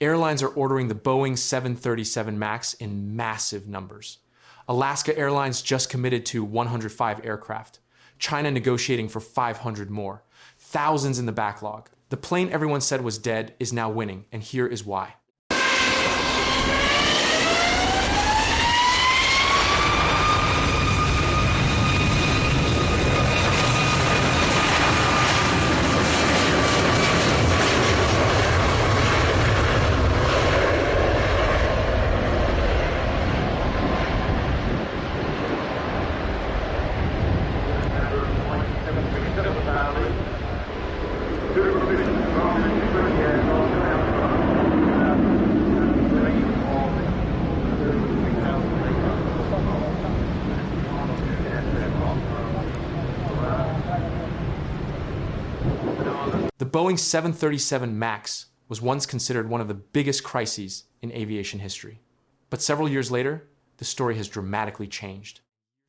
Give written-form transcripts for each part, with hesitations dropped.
Airlines are ordering the Boeing 737 MAX in massive numbers. Alaska Airlines just committed to 105 aircraft. China negotiating for 500 more. Thousands in the backlog. The plane everyone said was dead is now winning, and here is why. The Boeing 737 MAX was once considered one of the biggest crises in aviation history. But several years later, the story has dramatically changed.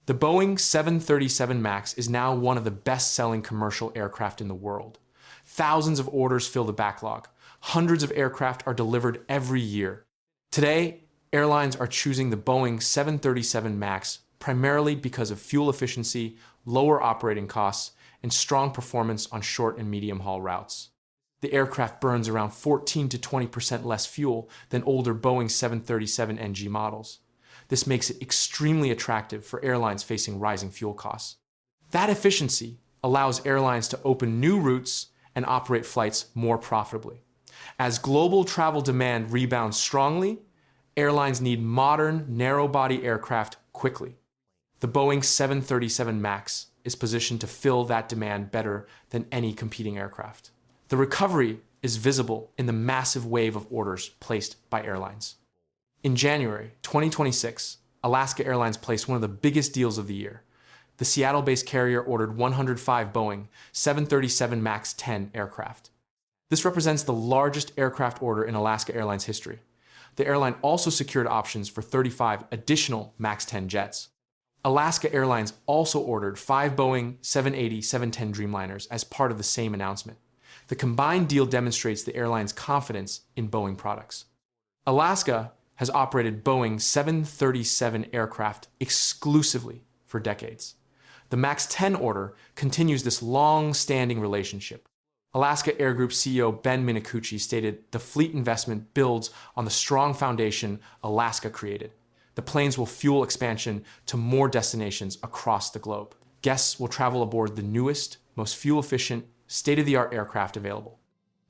The Boeing 737 MAX is now one of the best-selling commercial aircraft in the world. Thousands of orders fill the backlog. Hundreds of aircraft are delivered every year. Today, airlines are choosing the Boeing 737 MAX primarily because of fuel efficiency, lower operating costs, and strong performance on short and medium-haul routes. The aircraft burns around 14 to 20% less fuel than older Boeing 737 NG models. This makes it extremely attractive for airlines facing rising fuel costs. That efficiency allows airlines to open new routes and operate flights more profitably. As global travel demand rebounds strongly, airlines need modern, narrow-body aircraft quickly. The Boeing 737 MAX is positioned to fill that demand better than any competing aircraft. The recovery is visible in the massive wave of orders placed by airlines. In January 2026, Alaska Airlines placed one of the biggest deals of the year. The Seattle-based carrier ordered 105 Boeing 737 MAX 10 aircraft. This represents the largest aircraft order in Alaska Airlines history. The airline also secured options for 35 additional MAX 10 jets. Alaska Airlines also ordered 5 Boeing 780-710 Dreamliners as part of the same announcement. The combined deal demonstrates the airline's confidence in Boeing products. Alaska has operated Boeing 737 aircraft exclusively for decades. The MAX 10 order continues this long-standing relationship. Alaska Air Group CEO Ben Minicucci stated the fleet investment builds on the strong foundation Alaska created. The planes will fuel expansion to more destinations across the globe. Guests will travel aboard the newest, most fuel-efficient, state-of-the-art aircraft available.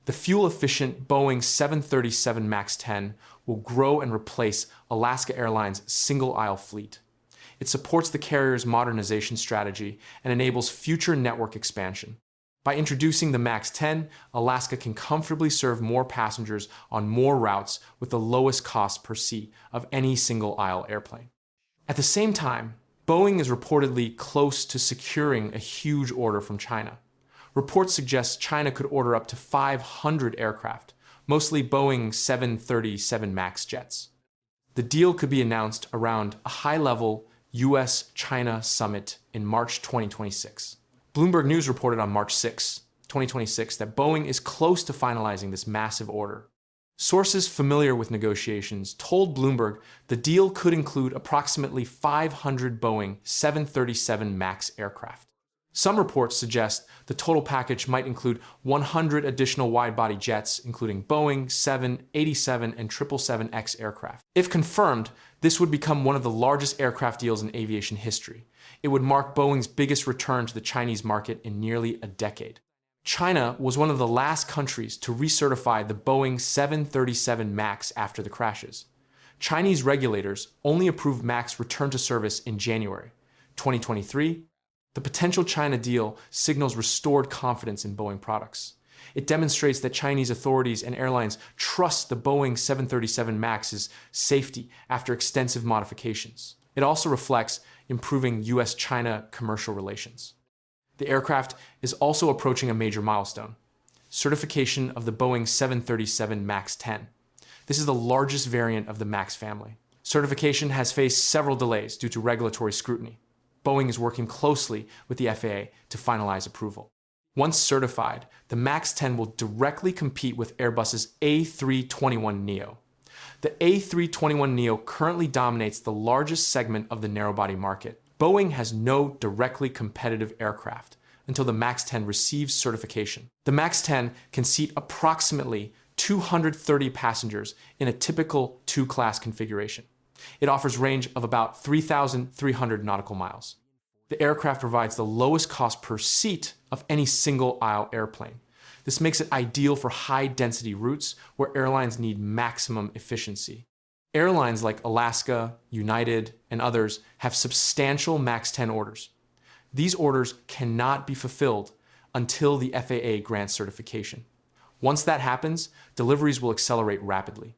The fuel-efficient Boeing 737 MAX 10 will grow and replace Alaska Airlines' single-aisle fleet. It supports the carrier's modernization strategy and enables future network expansion. By introducing the MAX 10, Alaska can comfortably serve more passengers on more routes with the lowest cost per seat of any single-aisle airplane. At the same time, Boeing is reportedly close to securing a huge order from China. Reports suggest China could order up to 500 aircraft, mostly Boeing 737 MAX jets. The deal could be announced around a high-level US-China summit in March 2026. Bloomberg News reported on March 6, 2026, that Boeing is close to finalizing this massive order. Sources familiar with negotiations told Bloomberg the deal could include approximately 500 Boeing 737 MAX aircraft. Some reports suggest the total package might include 100 additional wide-body jets, including Boeing 787 and 777X aircraft. If confirmed, this would become one of the largest aircraft deals in aviation history. It would mark Boeing's biggest return to the Chinese market in nearly a decade. China was one of the last countries to recertify the Boeing 737 MAX after the crashes. Chinese regulators only approved MAX return to service in January 2023. The potential China deal signals restored confidence in Boeing products. It demonstrates that Chinese authorities and airlines trust the Boeing 737 MAX's safety after extensive modifications. It also reflects improving US-China commercial relations. The aircraft is also approaching a major milestone: certification of the Boeing 737 MAX 10. This is the largest variant of the MAX family. Certification has faced several delays due to regulatory scrutiny. Boeing is working closely with the FAA to finalize approval. Once certified, the MAX 10 will directly compete with Airbus's A321neo. The A321neo currently dominates the largest segment of the narrow-body market. Boeing has no directly competitive aircraft until the MAX 10 receives certification. The MAX 10 can seat approximately 230 passengers in a typical two-class configuration. It offers range of about 3,300 nautical miles. The aircraft provides the lowest cost per seat of any single-aisle airplane. This makes it ideal for high-density routes where airlines need maximum efficiency. Airlines like Alaska, United, and others have substantial MAX 10 orders. These orders cannot be fulfilled until the FAA grants certification. Once that happens, deliveries will accelerate rapidly.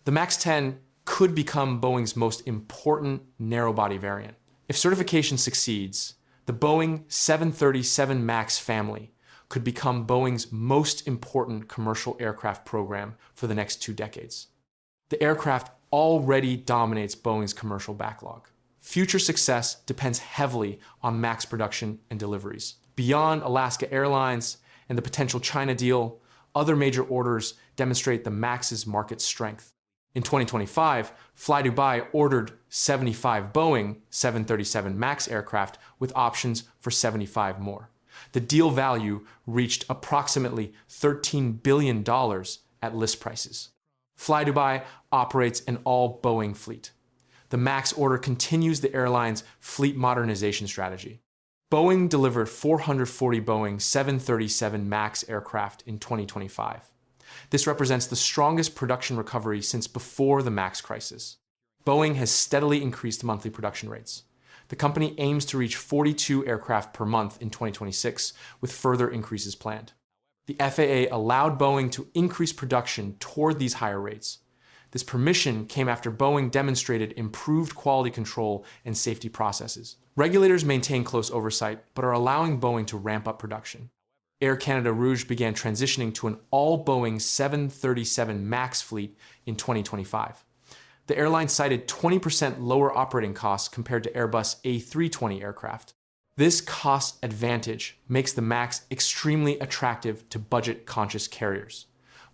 The MAX 10 could become Boeing's most important narrow-body variant. If certification succeeds, the Boeing 737 MAX family could become Boeing's most important commercial aircraft program for the next 2 decades. The aircraft already dominates Boeing's commercial backlog. Future success depends heavily on MAX production and deliveries. Beyond Alaska Airlines and the potential China deal, other major orders demonstrate the MAX's market strength. In 2025, flydubai ordered 75 Boeing 737 MAX aircraft with options for 75 more. The deal value reached approximately $13 billion at list prices. flydubai operates an all-Boeing fleet. The MAX order continues the airline's fleet modernization strategy. Boeing delivered 440 Boeing 737 MAX aircraft in 2025. This represents the strongest production recovery since before the MAX crisis. Boeing has steadily increased monthly production rates. The company aims to reach 42 aircraft per month in 2026, with further increases planned. The FAA allowed Boeing to increase production toward these higher rates. This permission came after Boeing demonstrated improved quality control and safety processes. Regulators maintain close oversight, but are allowing Boeing to ramp up production. Air Canada Rouge began transitioning to an all-Boeing 737 MAX fleet in 2025. The airline cited 20% lower operating costs compared to Airbus A320 aircraft. This cost advantage makes the MAX extremely attractive to budget-conscious carriers.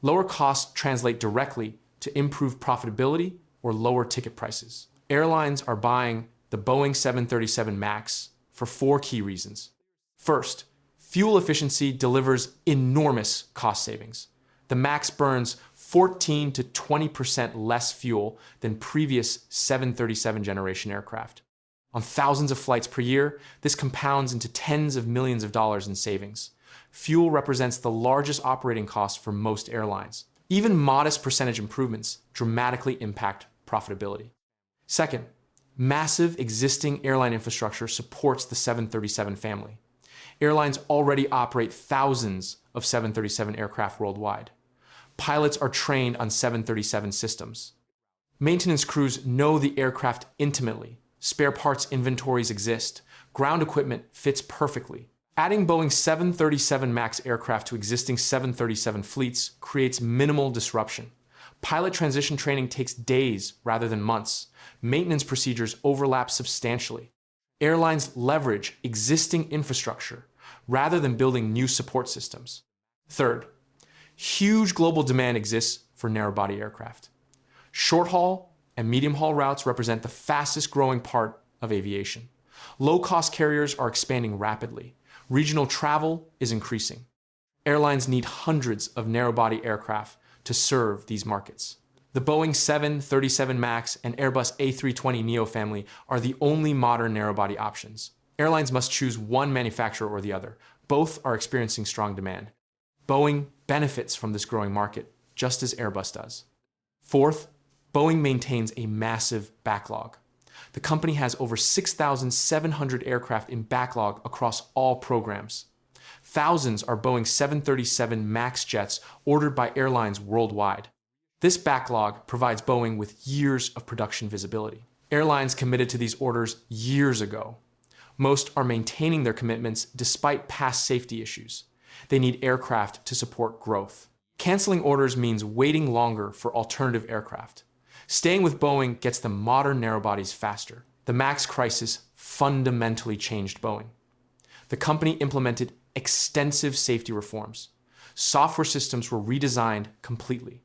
Lower costs translate directly to improved profitability or lower ticket prices. Airlines are buying the Boeing 737 MAX for 4 key reasons. First, fuel efficiency delivers enormous cost savings. The MAX burns 14 to 20% less fuel than previous 737 generation aircraft. On thousands of flights per year, this compounds into tens of millions of dollars in savings. Fuel represents the largest operating cost for most airlines. Even modest percentage improvements dramatically impact profitability. Second, massive existing airline infrastructure supports the 737 family. Airlines already operate thousands of 737 aircraft worldwide. Pilots are trained on 737 systems. Maintenance crews know the aircraft intimately. Spare parts inventories exist. Ground equipment fits perfectly. Adding Boeing 737 MAX aircraft to existing 737 fleets creates minimal disruption. Pilot transition training takes days rather than months. Maintenance procedures overlap substantially. Airlines leverage existing infrastructure rather than building new support systems. Third, huge global demand exists for narrow-body aircraft. Short-haul and medium-haul routes represent the fastest-growing part of aviation. Low-cost carriers are expanding rapidly. Regional travel is increasing. Airlines need hundreds of narrow-body aircraft to serve these markets. The Boeing 737 MAX and Airbus A320neo family are the only modern narrow-body options. Airlines must choose one manufacturer or the other. Both are experiencing strong demand. Boeing benefits from this growing market, just as Airbus does. Fourth, Boeing maintains a massive backlog. The company has over 6,700 aircraft in backlog across all programs. Thousands are Boeing 737 MAX jets ordered by airlines worldwide. This backlog provides Boeing with years of production visibility. Airlines committed to these orders years ago. Most are maintaining their commitments despite past safety issues. They need aircraft to support growth. Canceling orders means waiting longer for alternative aircraft. Staying with Boeing gets them modern narrow-bodies faster. The MAX crisis fundamentally changed Boeing. The company implemented extensive safety reforms. Software systems were redesigned completely.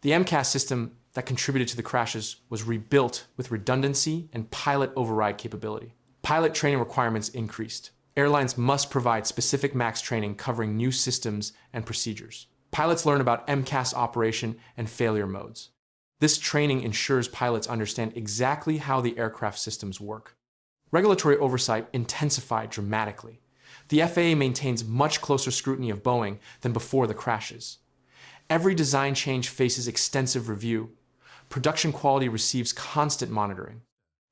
The MCAS system that contributed to the crashes was rebuilt with redundancy and pilot override capability. Pilot training requirements increased. Airlines must provide specific MAX training covering new systems and procedures. Pilots learn about MCAS operation and failure modes. This training ensures pilots understand exactly how the aircraft systems work. Regulatory oversight intensified dramatically. The FAA maintains much closer scrutiny of Boeing than before the crashes. Every design change faces extensive review. Production quality receives constant monitoring.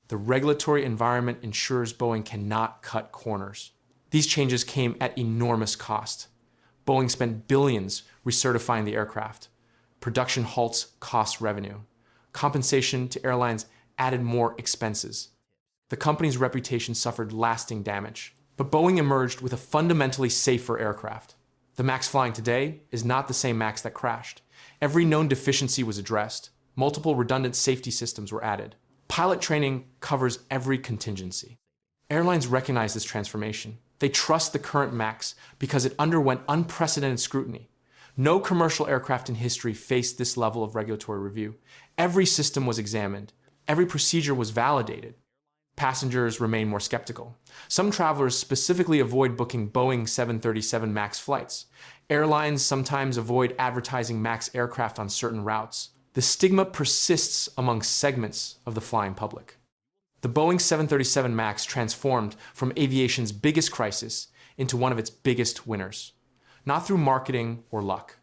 The regulatory environment ensures Boeing cannot cut corners. These changes came at enormous cost. Boeing spent billions recertifying the aircraft. Production halts cost revenue. Compensation to airlines added more expenses. The company's reputation suffered lasting damage. But Boeing emerged with a fundamentally safer aircraft. The MAX flying today is not the same MAX that crashed. Every known deficiency was addressed. Multiple redundant safety systems were added. Pilot training covers every contingency. Airlines recognize this transformation. They trust the current MAX because it underwent unprecedented scrutiny. No commercial aircraft in history faced this level of regulatory review. Every system was examined. Every procedure was validated. Passengers remain more skeptical. Some travelers specifically avoid booking Boeing 737 MAX flights. Airlines sometimes avoid advertising MAX aircraft on certain routes. The stigma persists among segments of the flying public. The Boeing 737 MAX transformed from aviation's biggest crisis into one of its biggest winners. Not through marketing or luck,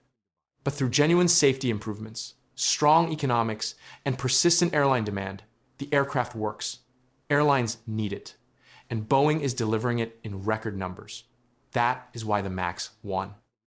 but through genuine safety improvements, strong economics, and persistent airline demand. The aircraft works. Airlines need it, and Boeing is delivering it in record numbers. That is why the MAX won.